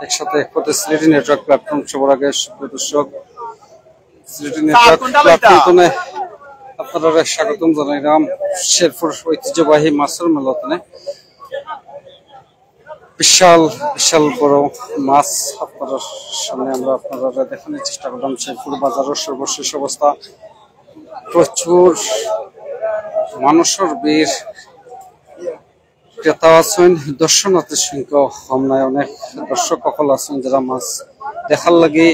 একসাথে এক পথে সিলেটি নেটওয়ার্ক প্ল্যাটফর্ম সবার আগে দর্শক সিলেটি নেটওয়ার্ক প্ল্যাটফর্মে আপনারা স্বাগতম জানাইলাম শেরপুর ঐতিহ্যবাহী মাছের মেলাতে বিশাল বিশাল বড় মাছ আপনার সামনে আমরা আপনারা দেখানোর চেষ্টা করলাম। শেরপুর বাজারের সর্বশেষ অবস্থা, প্রচুর মানুষের ভিড়, ক্রেতা আছেন, দর্শনার্থীর সংখ্যা কম নাই, অনেক দর্শক সকল আছেন যারা মাছ দেখার লাগে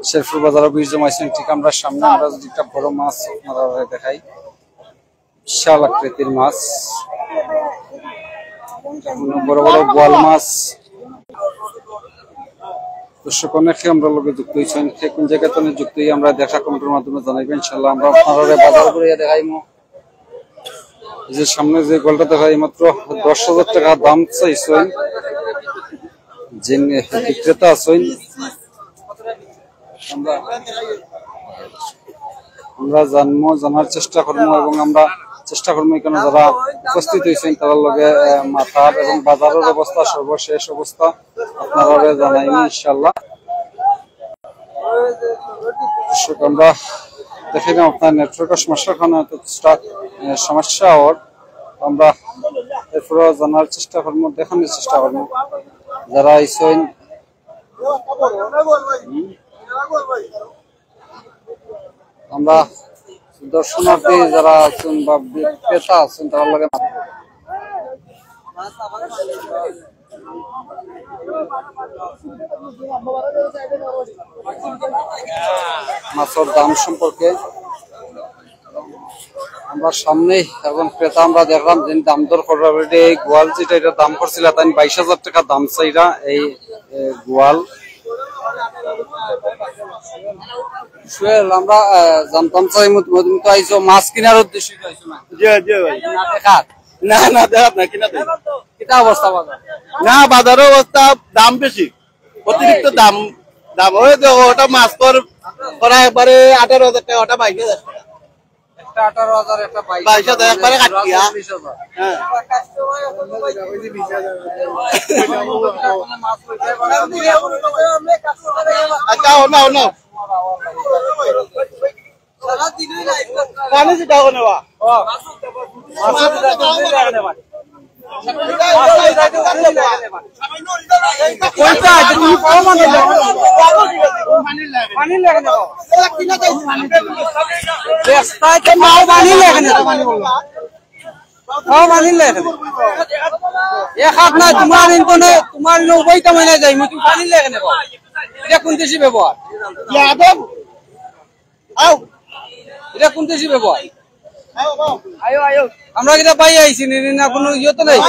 শেরপুর বাজারে ভিড় জমাইছেন। ঠিক আমরা সামনে আমরা যদি একটা বড় মাছ আপনারা দেখাই, বিশাল আকৃতির মাছ, বড় বড় বোয়াল মাছ। দর্শক অনেকে আমরা লোকে যুক্ত হয়েছেন, কোন জায়গাতে যুক্ত হয়ে আমরা দেখা কমেন্টের মাধ্যমে জানাইবেন ইনশাল্লাহ। আমরা আপনারা বাজার করে দেখাইমো যে সামনে যে গোলটা দেখাই মাত্র 10,000 টাকা দাম চাইছেন, যে বিক্রেতা আছেন আমরা জানার চেষ্টা করবো এবং আমরা চেষ্টা করবো এখানে যারা উপস্থিত হয়েছেন তার লগে মাথার এবং বাজারের অবস্থা সর্বশেষ অবস্থা আপনারা জানাইনি ইনশাল্লাহ। আমরা দেখাইলাম আপনার নেটওয়ার্কের সমস্যা হওয়ার আমরা এরপরে জানার চেষ্টা করবো, দেখানোর চেষ্টা করবো যারা আইসেন আমরা দর্শনার্থী যারা আছেন বা ক্রেতা আছেন তার লগে মাছের দাম সম্পর্কে আমরা সামনে এখন ক্রেতা আমরা দেখলাম যে দাম দর করার এই গোয়াল যেটা এটা দাম করছিল তাই 22,000 টাকা দাম চাইরা এই গোয়াল। আমরা জানতাম চাই তো আইসো মাছ কেনার উদ্দেশ্যে না না দেখাত না কিনা কিটা অবস্থা বাজার না বাজারের অবস্থা দাম বেশি, অতিরিক্ত দাম দাম ওটা মাছ পর করা একবারে 18,000 টাকা, ওটা 22,000 টাকা, একটা 18,000 একটা 22,000 একবারে কাটিয়া। হ্যাঁ আচ্ছা না না পানি যেটা নেওয়া তোমার 90টা মহিলা যাই পানি লেগে নেব, এটা কোন দেশি ব্যবহার, এটা কোন দেশি ব্যবহার আমরা কিনা পাই আইছি না কোনো ইয়ে তো নাই।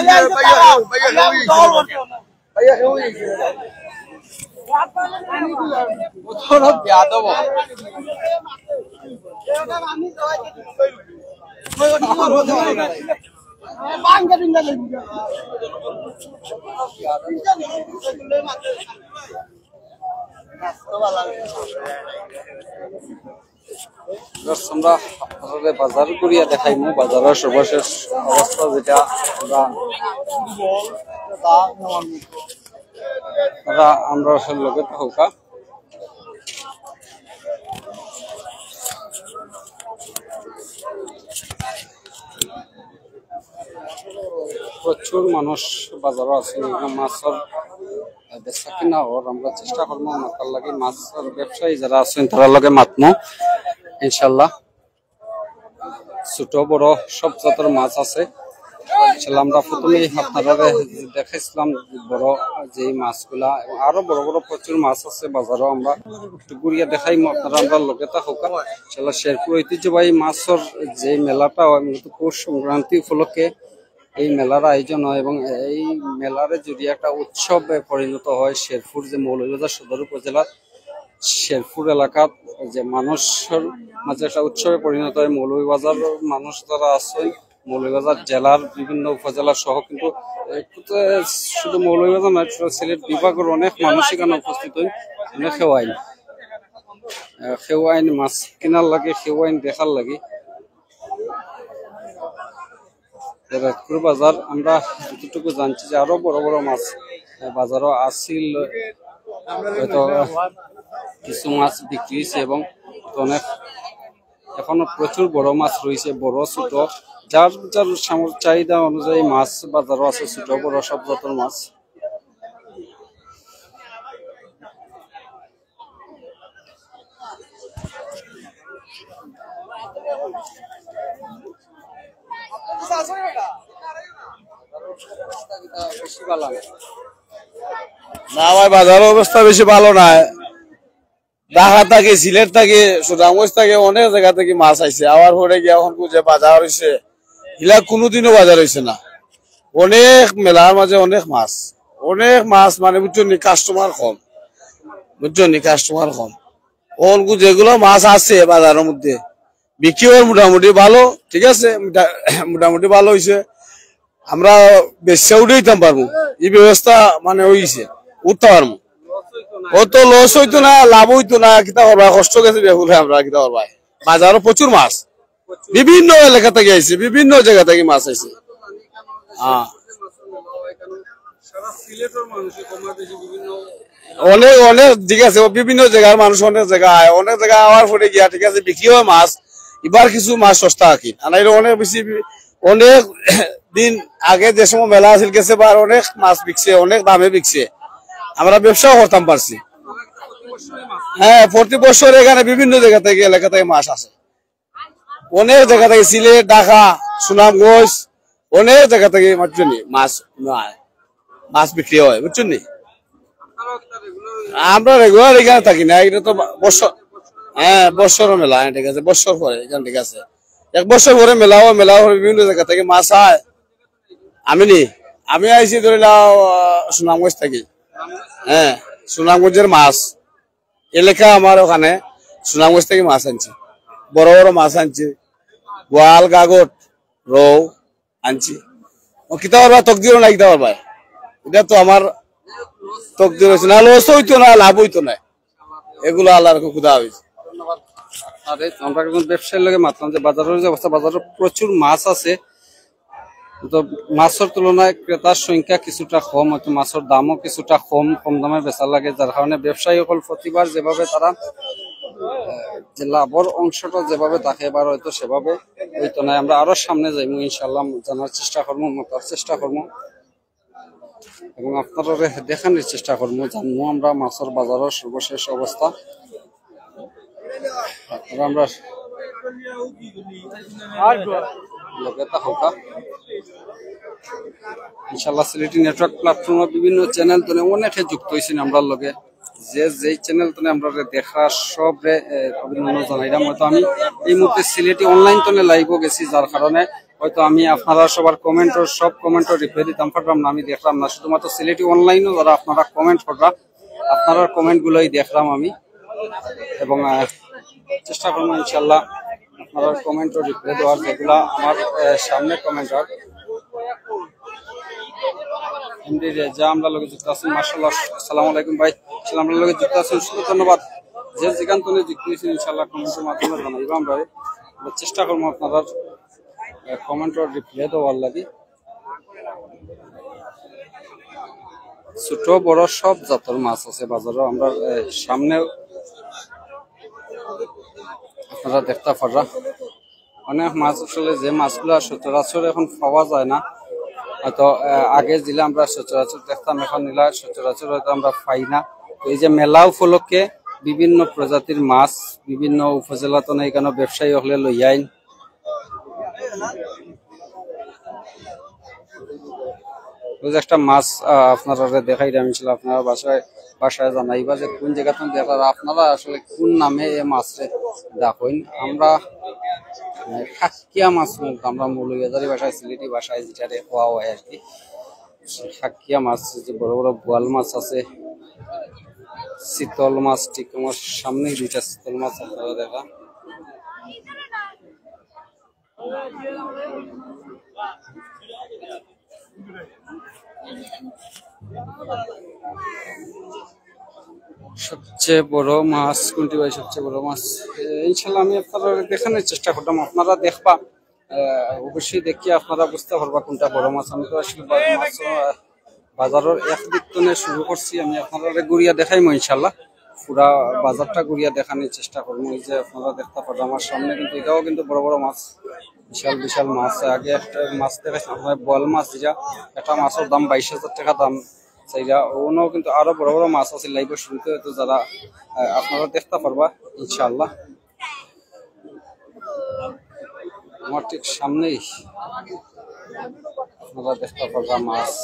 আমরা আপনাদের বাজার করিয়া দেখাইমু বাজারের সর্বশেষ অবস্থা যেটা আমরা লগে হোকা প্রচুর মানুষ বাজার আছে, মাছের বেচা কিনা হওয়ার আমরা চেষ্টা করবো মাতার লাগে, মাছের ব্যবসায়ী যারা আছেন তার লগে মাতমো ইনশাল্লাহ। ছোট বড় সব জাতের মাছ আছে, আমরা প্রথমেই আপনারা দেখাইছিলাম বড় যে মাছগুলা, আরো বড় বড় প্রচুর মাছ আছে বাজারও, আমরা একটু ঘুরিয়ে দেখাই আপনারা আমরা লগে থাকা। শেরপুর ঐতিহ্যবাহী মাছের যে মেলাটা মূলত পৌষ সংক্রান্তি উপলক্ষে এই মেলার আয়োজন হয় এবং এই মেলারে যদি একটা উৎসবে পরিণত হয় শেরপুর যে মৌলভীবাজার সদর উপজেলার শেরপুর এলাকার যে মানুষের মাঝে একটা উৎসবে পরিণত হয়। মৌলভীবাজার মানুষ যারা আছে, মৌলভীবাজার জেলার বিভিন্ন উপজেলা সহ কিন্তু শুধু মৌলভীবাজার নয়, সিলেট বিভাগের অনেক মানুষ এখানে উপস্থিত হয়, অনেক খেওয়াইন মাছ কেনার লাগে, খেওয়াইন দেখার লাগে। রাজপুর বাজার আমরা যতটুকু জানছি যে আরো বড় বড় মাছ বাজারও আসছিল, হয়তো কিছু মাছ বিক্রি হয়েছে এবং অনেক এখনো প্রচুর বড় মাছ রয়েছে, বড় ছোট যার যার চাহিদা অনুযায়ী মাছ বাজারও আছে, ছোট বড় সব জাতের মাছ। না ভাই, বাজারের অবস্থা বেশি ভালো না। ঢাকা থেকে, সিলেট থেকে, সুনামগঞ্জ থেকে অনেক জায়গা থেকে মাছ আইছে। আবার পরে গিয়ে এখন যে বাজার হয়েছে, এগুলা কোনোদিনও বাজার হয়েছে না। অনেক মেলার মাঝে অনেক মাছ মানে বুঝছেন, কাস্টমার কম, বুঝছেন, কাস্টমার কম। অল্প যেগুলো মাছ আছে বাজারের মধ্যে বিক্রি হয় মোটামুটি ভালো, ঠিক আছে, মোটামুটি ভালো হয়েছে। আমরা বেশি উঠে দিতাম পারবো, এই ব্যবস্থা মানে হয়েছে, উঠতে পারবো। অত লস হইতো না, লাভ হইতো না, কিতা করবা, কষ্ট গেছে বেহুলে আমরা, কিতা করবা। বাজারও প্রচুর মাছ, বিভিন্ন এলাকা থেকে আইছে, বিভিন্ন জায়গা থেকে মাছ আইছে। অনেক অনেক ঠিক আছে, বিভিন্ন জায়গার মানুষ অনেক জায়গায় আওয়ার পরে গিয়া, ঠিক আছে, বিক্রি হয় মাছ। এবার কিছু মাছ সস্তা আঁকি আনাইলে অনেক বেশি, অনেক দিন আগে যে সময় মেলা আসিল গেছে, অনেক মাছ বিকছে, অনেক দামে বিকছে, আমরা ব্যবসাও করতাম পারছি। হ্যাঁ, প্রতি বছর এখানে বিভিন্ন জায়গা থেকে, এলাকা থেকে মাছ আসে, অনেক জায়গা থেকে, সিলেট, ঢাকা, সুনামগঞ্জ, অনেক জায়গা থেকে মাছ বিক্রি হয়, বুঝছেন। আমরা রেগুলার এখানে থাকি না, এটা তো বছর, হ্যাঁ বছর মেলা, ঠিক আছে, বছর পরে এখানে, ঠিক আছে, এক বছর পরে মেলা হয়, বিভিন্ন জায়গা থেকে মাছ হয়। আমি আইছি ধরে নাও সুনামগঞ্জ থাকি। হ্যাঁ, সুনামগঞ্জের মাছ এলাকা আমার, ওখানে সুনামগঞ্জ থেকে মাছ আনছি, বড় বড় মাছ আনছি, গোয়াল, গাগট, রৌ আনছি। কিতা পারবা, তকদিরও নাই, কিতা পারবা, এটা তো আমার তকদির হয়েছে না, লস হইতো না, লাভ হইতো না, এগুলো আল্লাহর খুদা হয়েছে। আরে আমরা কিন্তু ব্যবসায়ীর লগে মাতলাম যে বাজারের যে অবস্থা, বাজারে প্রচুর মাছ আছে, তো মাছের তুলনায় ক্রেতার সংখ্যা কিছুটা কম, হয়তো মাছের দামও কিছুটা কম দামে বেচা লাগে, যার কারণে ব্যবসায়ী সকল প্রতিবার যেভাবে তারা যে লাভের অংশটা যেভাবে থাকে, এবার হয়তো সেভাবে হইতো না। আমরা আরো সামনে যাইমু ইনশাল্লাহ, জানার চেষ্টা করবো, মতার চেষ্টা করবো এবং আপনারা দেখানোর চেষ্টা করবো, জানবো আমরা মাছের বাজারের সর্বশেষ অবস্থা। আমরা ইনশাল্লাহ সিলেটি নেটওয়ার্ক প্ল্যাটফর্মে বিভিন্ন চ্যানেল তো অনেকে যুক্ত হয়েছেন আমরা লগে, যেই চ্যানেল তো আমরা দেখা সব অভিনন্দন জানাইলাম। হয়তো আমি এই মুহূর্তে সিলেটি অনলাইন তো লাইভও গেছি, যার কারণে হয়তো আমি আপনারা সবার সব কমেন্টও রিপ্লাই দিতাম পারলাম না, আমি দেখলাম না, শুধুমাত্র সিলেটি অনলাইনও যারা আপনারা কমেন্ট করলাম, আপনারা কমেন্ট গুলোই দেখলাম আমি, এবং চেষ্টা করবো ইনশাল্লাহ আপনারা কমেন্টও রিপ্লাই দেওয়ার, যেগুলা আমার সামনে কমেন্ট হয়। যা আমরা লোকে যুক্ত আছেন, মাশাআল্লাহ, আসসালামু আলাইকুম ভাই, আমরা লোকে যুক্ত আছেন, ধন্যবাদ। যে যেখান থেকে যুক্ত হয়েছেন ইনশাল্লাহ কমেন্টের মাধ্যমে জানাইব, আমরা চেষ্টা করবো আপনারা কমেন্টের রিপ্লাই দেওয়ার লাগে। ছোট বড় সব জাতের মাছ আছে বাজারে, আমরা সামনে আপনারা দেখতে পারা অনেক মাছ, আসলে যে মাছগুলো সচরাচর এখন পাওয়া যায় না, হয়তো আগে দিলে আমরা সচরাচর দেখতাম, এখন নিলা সচরাচর হয়তো আমরা পাই না। এই যে মেলা উপলক্ষে বিভিন্ন প্রজাতির মাছ বিভিন্ন উপজেলাতে এখানে ব্যবসায়ী হলে লই আইন। একটা মাছ আপনারা দেখাই দিয়েছিল, আপনারা বাসায় জানাইবা যে কোন জায়গাতে দেখার, আপনারা আসলে কোন নামে এই মাছটা দেখেন। আমরা খাকিয়া মাছ, আমরা মৌলভীবাজারি ভাষায়, সিলেটি ভাষায় যেটা খাওয়া হয় আর কি, খাকিয়া মাছ, যে বড় বড় বোয়াল মাছ আছে, শীতল মাছ, ঠিক আমার সামনে দুইটা শীতল মাছ আপনারা দেখা। সবচেয়ে বড় মাছ কোনটি ভাই, সবচেয়ে বড় মাছ? ইনশাল্লাহ আমি আপনারা দেখানোর চেষ্টা করতাম, আপনারা দেখবা, অবশ্যই দেখি আপনারা বুঝতে পারবা কোনটা বড় মাছ। আমি তো আসলে বড় মাছ বাজারের একদিক থেকে শুরু করছি আমি আপনারা ঘুরিয়া দেখাইমু ইনশাল্লাহ পুরা বাজারটা ঘুরিয়া দেখানোর চেষ্টা করবো। এই যে আপনারা দেখতে পাবেন আমার সামনে কিন্তু এটাও কিন্তু বড় বড় মাছ, বিশাল বিশাল মাছ। আগে একটা মাছ দেখাইছিলাম আপনার বল মাছ, যেটা একটা মাছের দাম 22,000 টাকা দাম চাইরা, অন্য কিন্তু আরো বড় বড় মাছ আছে লাইভের শুরুতে, হয়তো যারা আপনারা দেখতে পারবা ইনশাল্লাহ। আমার ঠিক সামনেই আপনারা দেখতে পারবা মাছ,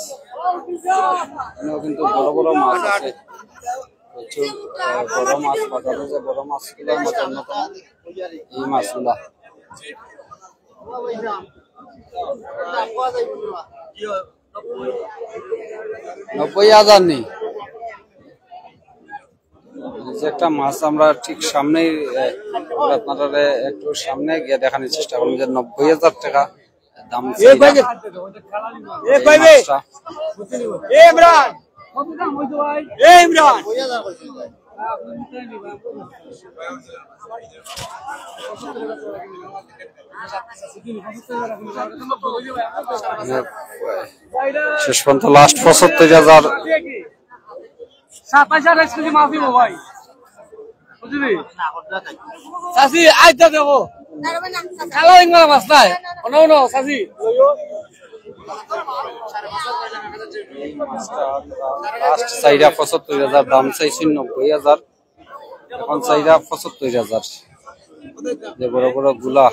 এখানেও কিন্তু বড় বড় মাছ আছে, প্রচুর বড় মাছ। বাজারে যে বড় মাছগুলোর মধ্যে অন্যতম এই মাছগুলা। 90,000 নেই, যে একটা মাছ আমরা ঠিক সামনেই আপনারা একটু সামনে গিয়ে দেখানোর চেষ্টা করুন যে 90,000 টাকা দাম। শেষ পর্যন্ত লাস্ট 75,000। চাষি আইতা দেবো কালারিং মারা মাছ নাই অন্য চাষি লাস্ট চাইরা 75,000 দাম চাইছি, 90,000 এখন চাইরা 75,000। যে বড় বড় গুলা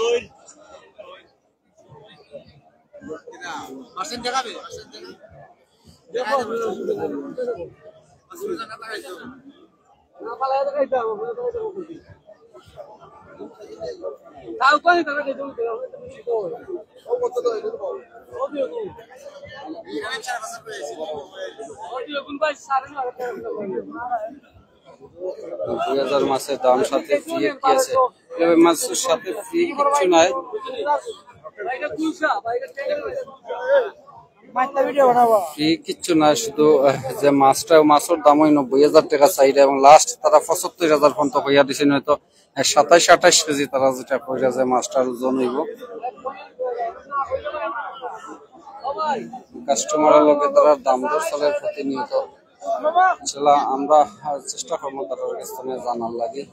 মাছের দাম সাথে ফ্রি কি আছে? মাছের সাথে ফ্রি কিছু নাই, ফ্রি কিচ্ছু না, শুধু যে মাছটা মাছের দাম ওই 90,000 টাকা চাইলে, এবং লাস্ট তারা 75,000 পর্যন্ত হইয়া দিছে, নয়তো 27-28 কেজি তারা যেটা কইরা যে মাছটার ওজন হইব। কাস্টমারের লোকে তারা দাম দর চলে প্রতিনিয়ত। আমরা চেষ্টা করবো তাদের স্থানে জানার লাগে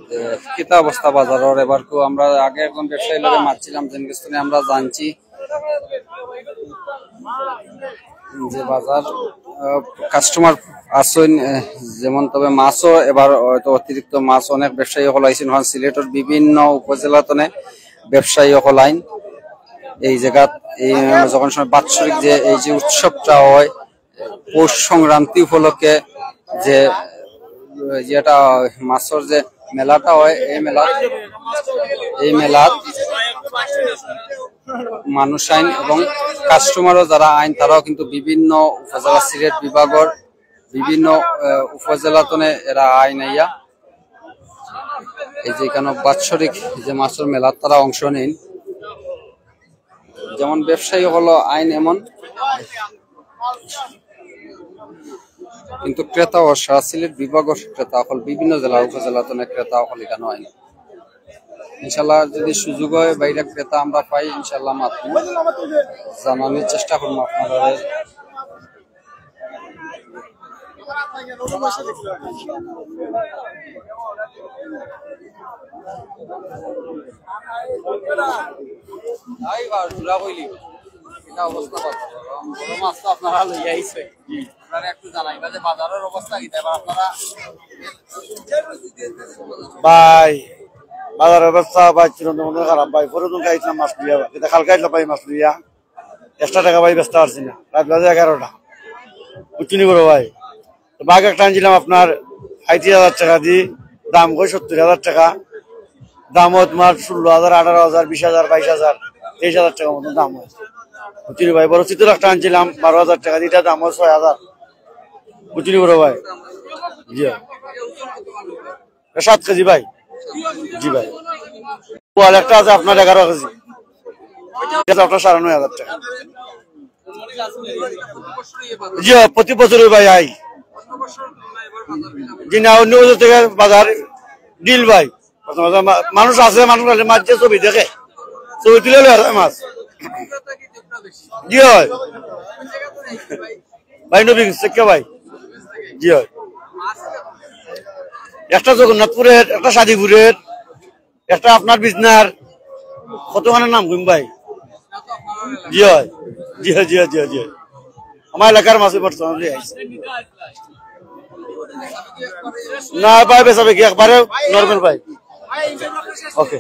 যে কিতা অবস্থা বাজারের। এবার আমরা আগে একজন ব্যবসায়ী লোকে মারছিলাম যে স্থানে আমরা জানছি যে বাজার কাস্টমার আসেন যেমন, তবে মাছও এবার হয়তো অতিরিক্ত মাছ অনেক ব্যবসায়ী হল আইসেন, সিলেটের বিভিন্ন উপজেলাতনে ব্যবসায়ী হল আইন এই জায়গাত। এই যখন সময় বাৎসরিক যে এই যে উৎসবটা হয় পৌষ সংক্রান্তি উপলক্ষে, যে যেটা মাছের যে মেলাটা হয়, এই মেলাত মানুষ আইন এবং কাস্টমারও যারা আইন, তারাও কিন্তু বিভিন্ন উপজেলা সিলেট বিভাগের বিভিন্ন উপজেলাতনে এরা আইন আইয়া এই যে এখানে বাৎসরিক যে মাছের মেলাত তারা অংশ নেন। যেমন ব্যবসায়ী হলো আইন এমন, কিন্তু ক্রেতা ও সিলেট বিভাগের ক্রেতা হল বিভিন্ন জেলা উপজেলাতনে ক্রেতা হল এখানে আইন। ইনশাল্লাহ যদি সুযোগ হয় বাইরে ক্রেতা আমরা পাই, ইনশাল্লাহ মাত্র জানানোর চেষ্টা করবো আপনারা। ভাই বাজারের অবস্থা ভাই চিরন্তন খারাপ ভাই, পরে তুমি খাইছিলাম মাছ লিয়া, এটা খালকা আইসলাম ভাই মাছ লিয়া, 100 টাকা ভাই ব্যস্ত পারছি না, রাত বাজে 11টা বুঝছি নি করো ভাই। বাঘ একটা আনছিলাম আপনার 35,000 টাকা দিয়ে, দাম কই 70,000 টাকা, দামও তোমার 16,000, 18,000, 20,000, 22,000, 23,000 টাকা মতো দাম হয় বুঝছি ভাই। বড় চিতল একটা আনছিলাম 12,000 টাকা দিয়ে, দাম হয় 6,000 বুঝছি নি করো ভাই। জি 7 কেজি ভাই। জি ভাই, পোয়াল একটা আছে আপনার 11 কেজি, আপনার 9,500 টাকা। জি প্রতি বছরই ভাই আই, জি না অন্য বছর থেকে বাজার ডিল ভাই। মানুষ আছে, মানুষ মাছ যে ছবি দেখে, ছবি তুলে মাছ। জি হয় ভাই নবীন শেখ ভাই জি হয় একটা জগন্নাথপুরের একটা সাদিপুরের একটা আপনার বিজনার কতখানের নাম গুম ভাই জি হয় জি হয় জি হয় জি হয় জি হয় আমার এলাকার মাসে বর্তমানে না ভাই বেসাবে কি একবারে নর্মাল ভাই ওকে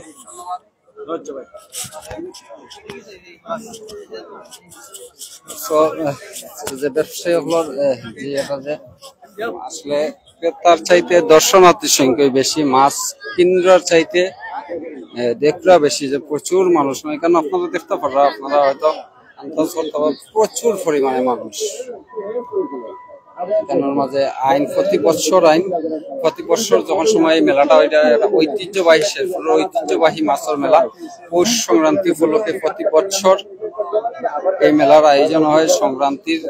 যে ব্যবসায়ী হলোর যে এটা যে আসলে ক্রেতার চাইতে দর্শনার্থীর সংখ্যা বেশি, মাছ কিনবার চাইতে দেখরা বেশি, যে প্রচুর মানুষ। এখানে আপনারা দেখতে পারা, আপনারা হয়তো আন্দাজ করতে পারবেন প্রচুর পরিমাণে মানুষ এখানের মাঝে। প্রতি বছর যখন সময় মেলাটা ওইটা ঐতিহ্যবাহী শেরপুরের ঐতিহ্যবাহী মাছের মেলা, পৌষ সংক্রান্তি উপলক্ষে প্রতি বছর এই মেলার আয়োজন হয়। সংক্রান্তির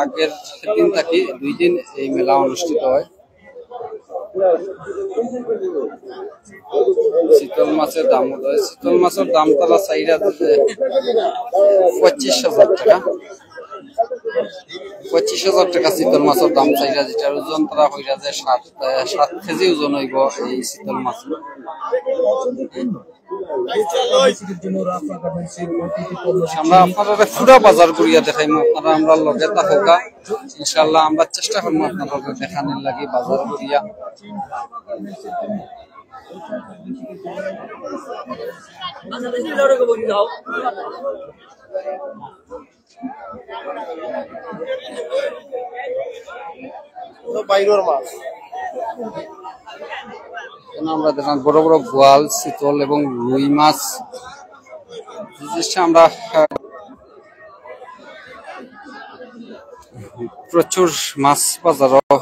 আগের দিন থেকে 2 দিন এই মেলা অনুষ্ঠিত হয়। শীতল মাছের দাম, শীতল মাছের দাম তারা চাইরা 25,000 টাকা, 25,000 টাকা শীতল মাছের দাম চাইরা, যেটার ওজন তারা হইরা যে 7 কেজি ওজন হইব এই শীতল মাছ। আমরা আপনারা পুরা বাজার ঘুরিয়া দেখাইমু, আপনারা আমরা লগে থাকা ইনশাআল্লাহ আমরা চেষ্টা করবো আপনারা দেখানোর লাগি বাজার ঘুরিয়া। বাইরের মাছ আমরা দেখলাম বড় বড় বোয়াল, শীতল এবং রুই মাছ। আমরা প্রচুর মাছ বাজারও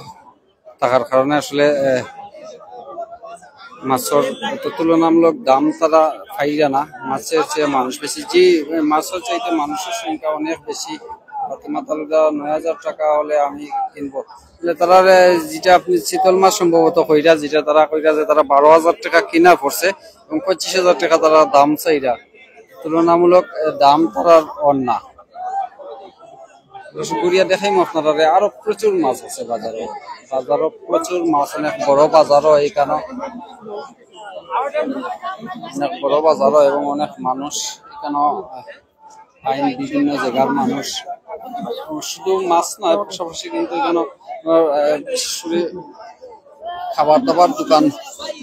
থাকার কারণে আসলে মাছের তুলনামূলক দাম তারা পাইরা না, মাছের চেয়ে মানুষ বেশি। যে মাছের চাইতে মানুষের সংখ্যা অনেক বেশি। মাতালুদা 9,000 টাকা হলে আমি কিনবো, তারা যেটা আপনি শীতল মাছ সম্ভবত কইরা, যেটা তারা কইরা যে তারা 12,000 টাকা কিনা পড়ছে এবং 25,000 টাকা তারা দাম চাইরা, তুলনামূলক দাম তার অন্যা। ঘুরিয়া দেখাইম আপনারা, আরো প্রচুর মাছ আছে বাজারে, বাজারও প্রচুর মাছ, অনেক বড় বাজারও এখানে, অনেক বড় বাজারও এবং অনেক মানুষ এখানেও আইন বিভিন্ন জায়গার মানুষ। শুধু মাছ নয়, পাশাপাশি কিন্তু এখানে খাবার দাবার দোকান,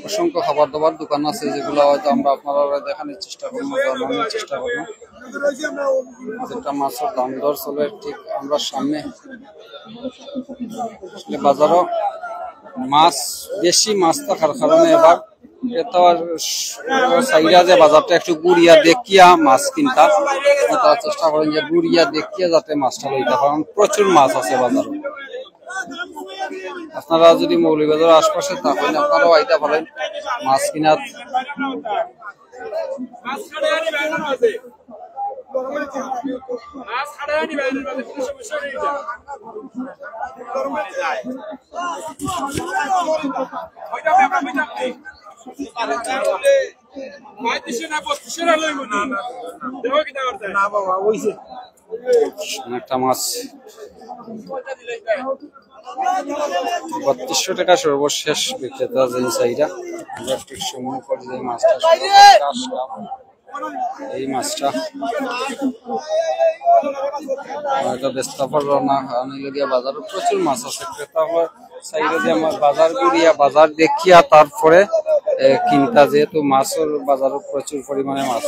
অসংখ্য খাবার দাবার দোকান আছে, যেগুলো হয়তো আমরা আপনারা দেখানোর চেষ্টা করবো, জানানোর চেষ্টা করবো। যেটা মাছের দাম দর চলে ঠিক আমরা সামনে। বাজারও মাছ বেশি, মাছ থাকার কারণে এবার ক্রেতার চাইরা যে বাজারটা একটু গুড়িয়া দেখিয়া মাছ কিনতা, তারা চেষ্টা করেন যে গুড়িয়া দেখিয়া যাতে মাছটা লইতে, কারণ প্রচুর মাছ আছে বাজারে। আপনারা যদি মৌলভীবাজার আশপাশে থাকেন, আপনারাও আইতে পারেন মাছ কিনার। অনেকটা মাছ 3200 টাকা সর্বশেষ বিক্রেতা চাহিদা। ঠিক সময় পর যে মাছটা, এই মাছটা হয়তো ব্যস্ত পারল না, কারণ বাজারে প্রচুর মাছ আছে। ক্রেতা চাইলে যে আমার বাজার ঘুরিয়া বাজার দেখিয়া তারপরে কিনতা, যেহেতু মাছের বাজারে প্রচুর পরিমাণে মাছ।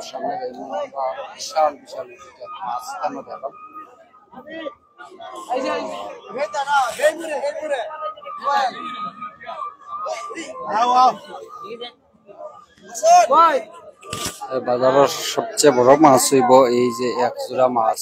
সামনে বিশাল বিশাল মাছ কেন দেখলাম। বাজারের সবচেয়ে বড় মাছ হইব এই যে এক জোড়া মাছ।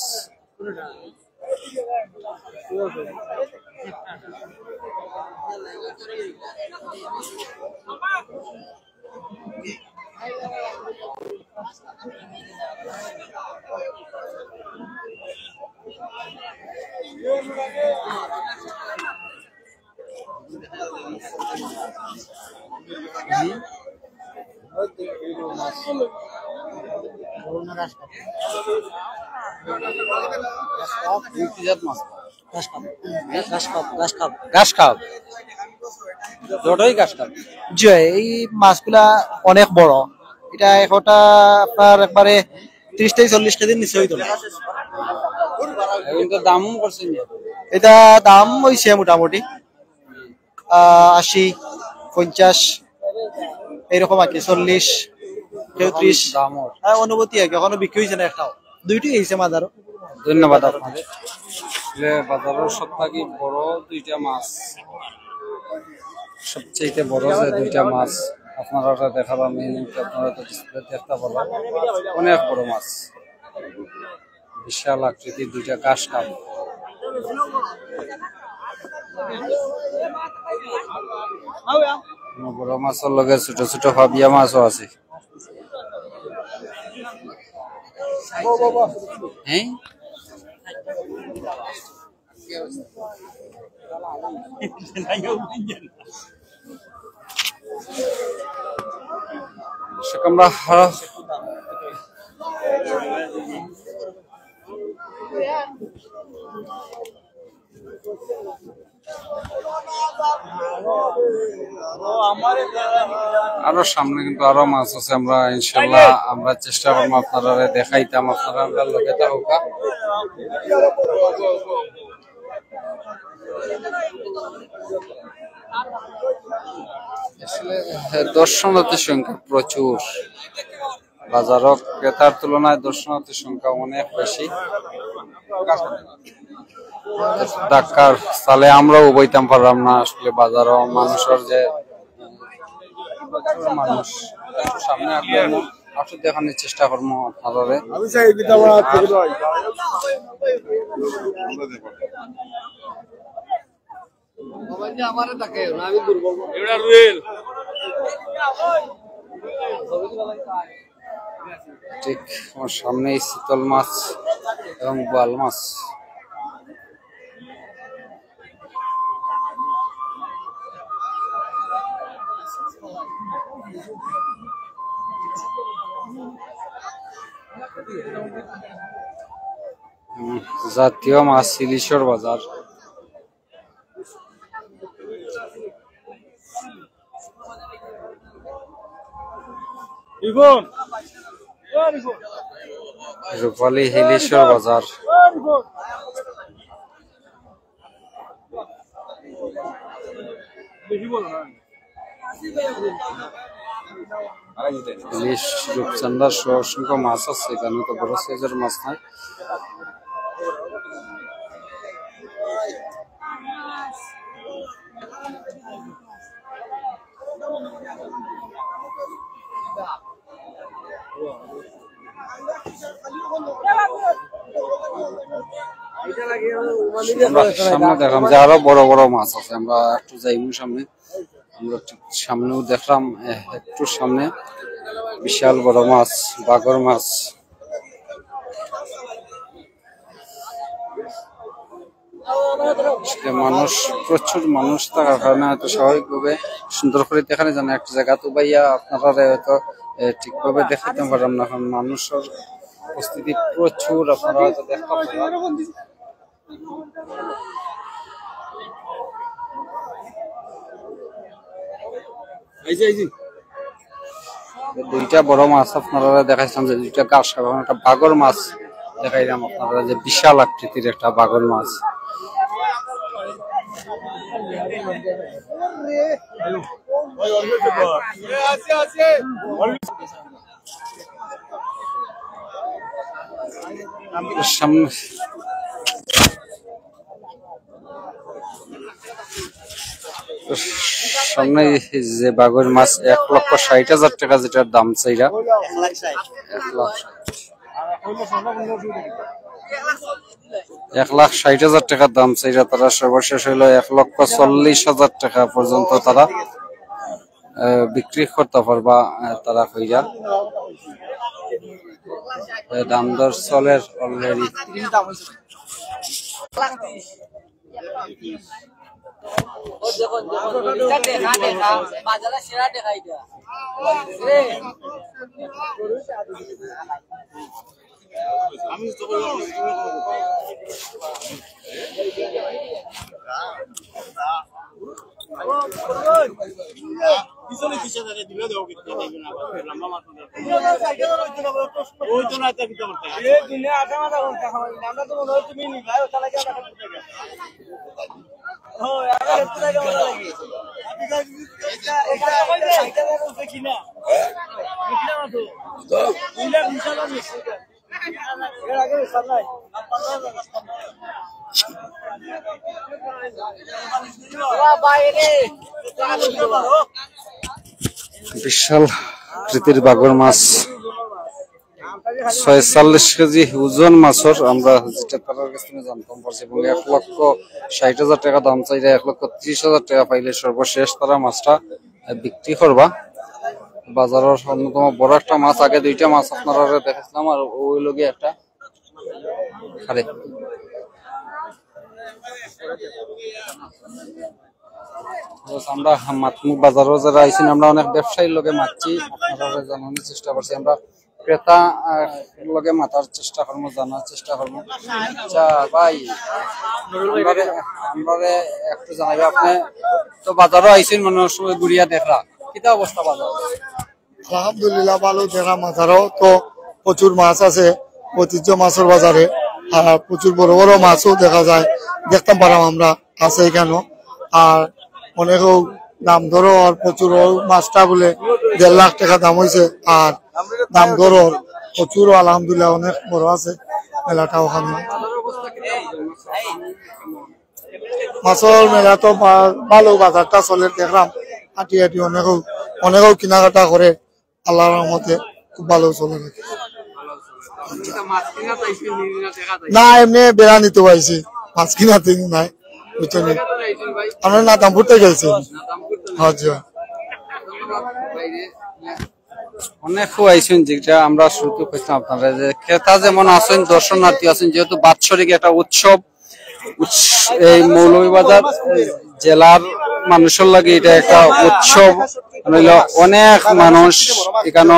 জি এই মাছগুলা অনেক বড়, এটা একটা আপনার একবারে 30 থেকে 40 কেজির নিচে হইতো না। দাম করছেন এটা দাম হইছে মোটামুটি 80, 50 এরকম আর কি, 40, 30 অনুভূতি আর কি। এখনো বিক্রি হয়েছে না একটাও, দুইটি হয়েছে মাদারও। ধন্যবাদ আপনাদের। বাজারের সবথেকে বড় দুইটা মাছ, সবচেয়ে বড় যে দুইটা মাছ আপনারা দেখালাম, আপনারা তো ডিসপ্লে দেখতে পারলাম, অনেক বড় মাছ, বিশাল আকৃতির দুইটা কাশ কাপ। বড় মাছের লগে ছোট ছোট ফাবিয়া মাছও আছে। হ্যাঁ আমরা আরো সামনে কিন্তু আরো মাছ আছে, আমরা ইনশাল্লাহ আমরা চেষ্টা করবো আপনারা দেখাইতাম, আপনারা আমরা লগে থাকা। আসলে দর্শনার্থীর সংখ্যা প্রচুর, বাজারও ক্রেতার তুলনায় দর্শনার্থীর সংখ্যা অনেক বেশি। ঢাকার সালে আমরাও বইতাম পারলাম না, আসলে বাজারও মানুষের যে মানুষ সামনে আসলে দেখানোর চেষ্টা করবো আপনারা। ঠিক আমার সামনে শীতল মাছ এবং বোয়াল মাছ। জাতীয় মাছ ইলিশের বাজার। রূপালী ইলিশের বাজার। ইলিশ, রূপচান্দা সহ অসংখ্য মাছ আছে এখানে, তো বড় সাইজের মাছ নাই। সামনে দেখলাম যে আরো বড় বড় মাছ আছে, আমরা একটু যাইব সামনে। আমরা সামনেও দেখলাম একটু সামনে বিশাল বড় মাছ, বাগর মাছ। মানুষ প্রচুর মানুষ থাকার কারণে হয়তো স্বাভাবিকভাবে সুন্দর করে দেখানো যায় না। একটা জায়গা তো ভাইয়া আপনারা হয়তো ঠিকভাবে দেখাতে পারলাম না, কারণ মানুষের উপস্থিতি প্রচুর, আপনারা হয়তো দেখতে পারেন। দুইটা বড় মাছ আপনারা দেখাইছিলাম, যে দুইটা গাছ, একটা বাগর মাছ দেখাইলাম আপনারা, যে বিশাল আকৃতির একটা বাগর মাছ। সামনে সামনে যে বাগর মাছ 1,60,000 টাকা যেটার দাম চাইরা 1,60,000 টাকার দাম চাইরা তারা সর্বশেষ হইলো 1,40,000 টাকা পর্যন্ত তারা বিক্রি করতে পারবা তারা কইরা দাম দর চলের অলরেডি বিশাল আকৃতির বাগর মাছ 46 কেজি ওজন মাছের আমরা যেটা তার কাছ থেকে জানতাম পারছি এবং 1,60,000 টাকা দাম চাইলে 1,30,000 টাকা পাইলে সর্বশেষ তারা মাছটা বিক্রি করবা বাজারের অন্যতম বড় একটা মাছ আগে দুইটা মাছ আপনারা দেখেছিলাম আর ওই লগে একটা খারে আমরা মাতমুখ বাজারও যারা আইসেন আমরা অনেক ব্যবসায়ীর লগে মারছি আপনারা জানানোর চেষ্টা করছি আমরা ক্রেতা লগে মাতার চেষ্টা করবো জানার চেষ্টা করবো আচ্ছা ভাই আমরা একটু জানাইবে আপনি তো বাজারও আইসেন মনে সময় ঘুরিয়া দেখরা কিতা অবস্থা বাজার আলহামদুলিল্লাহ ভালো দেখা মাথারও তো প্রচুর মাছ আছে ঐতিহ্য মাছের বাজারে আর প্রচুর বড় বড় মাছও দেখা যায় দেখতাম পারাম আমরা আছে এখানে আর অনেকও দাম ধরো আর প্রচুর মাছটা বলে 1.5 লাখ টাকা দাম হয়েছে আর দাম ধরো প্রচুর আলহামদুলিল্লাহ অনেক বড় আছে মেলাটা ওখানে মাছের মেলা তো ভালো বাজারটা চলে দেখলাম হাঁটি হাঁটি অনেকেও কেনাকাটা করে আল্লাহর রহমতে খুব ভালো চলে নাকি না এমনি বেড়া নিতে পারছি মাছ কিনাতে নাই বুঝছেন আমরা নাতামপুর থেকে গেছি অনেক আইসেন যেটা আমরা শুরুতে কইছিলাম আপনারা যে ক্রেতা যেমন আছেন দর্শনার্থী আছেন যেহেতু বাৎসরিক একটা উৎসব এই মৌলভীবাজার জেলার মানুষের লাগে এটা একটা উৎসব অনেক মানুষ এখানে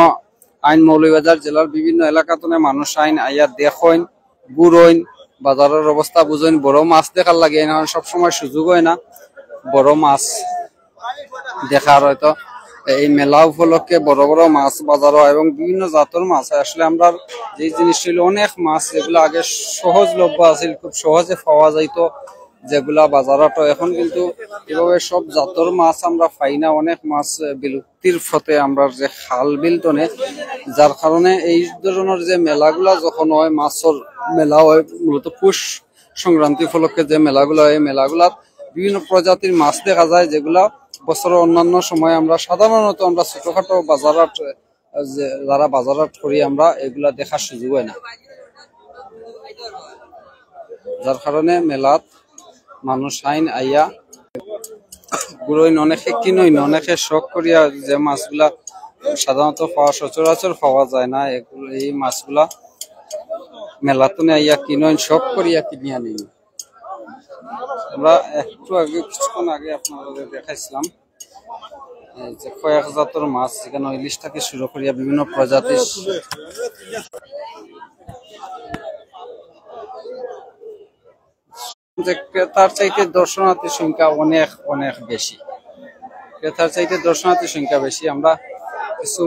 আইন মৌলভীবাজার জেলার বিভিন্ন এলাকা থেকে মানুষ আইন আইয়া দেখেন ঘুরেন বাজারের অবস্থা বুঝেন বড় মাছ দেখার লাগে সবসময় সুযোগ হয় না বড় মাছ দেখার হয়তো এই মেলা উপলক্ষে বড় বড় মাছ বাজার হয় এবং বিভিন্ন জাতের মাছ আসলে আমরা যে জিনিস ছিল অনেক মাছ এগুলো আগে সহজলভ্য আছিল খুব সহজে পাওয়া যাইতো যেগুলা বাজারত এখন কিন্তু এভাবে সব জাতের মাছ আমরা পাই না অনেক মাছ বিলুপ্তির পথে আমরা যে খাল বিল টনে যার কারণে এই ধরনের যে মেলাগুলা যখন হয় মাছের মেলা হয় মূলত পুষ সংক্রান্তি উপলক্ষে যে মেলাগুলো হয় মেলাগুলার বিভিন্ন প্রজাতির মাছ দেখা যায় যেগুলা বছরের অন্যান্য সময় আমরা সাধারণত আমরা ছোটখাটো বাজারত যারা বাজারত করি আমরা এগুলা দেখার সুযোগ হয় না যার কারণে মেলাত মানুষ আইন আইয়া গুড়ইন অনেকে কিনইন অনেকে শখ করিয়া যে মাছগুলা সাধারণত পাওয়া সচরাচর পাওয়া যায় না এগুলো এই মাছগুলা মেলাতনে আইয়া কিনইন শখ করিয়া কিনিয়া নিন আমরা একটু আগে কিছুক্ষণ আগে আপনাদের দেখাইছিলাম যে কয়েক জাতের মাছ যেখানে ইলিশ থেকে শুরু করিয়া বিভিন্ন প্রজাতির যে ক্রেতার চাইতে দর্শনার্থীর সংখ্যা অনেক অনেক বেশি ক্রেতার চাইতে দর্শনার্থীর সংখ্যা বেশি আমরা কিছু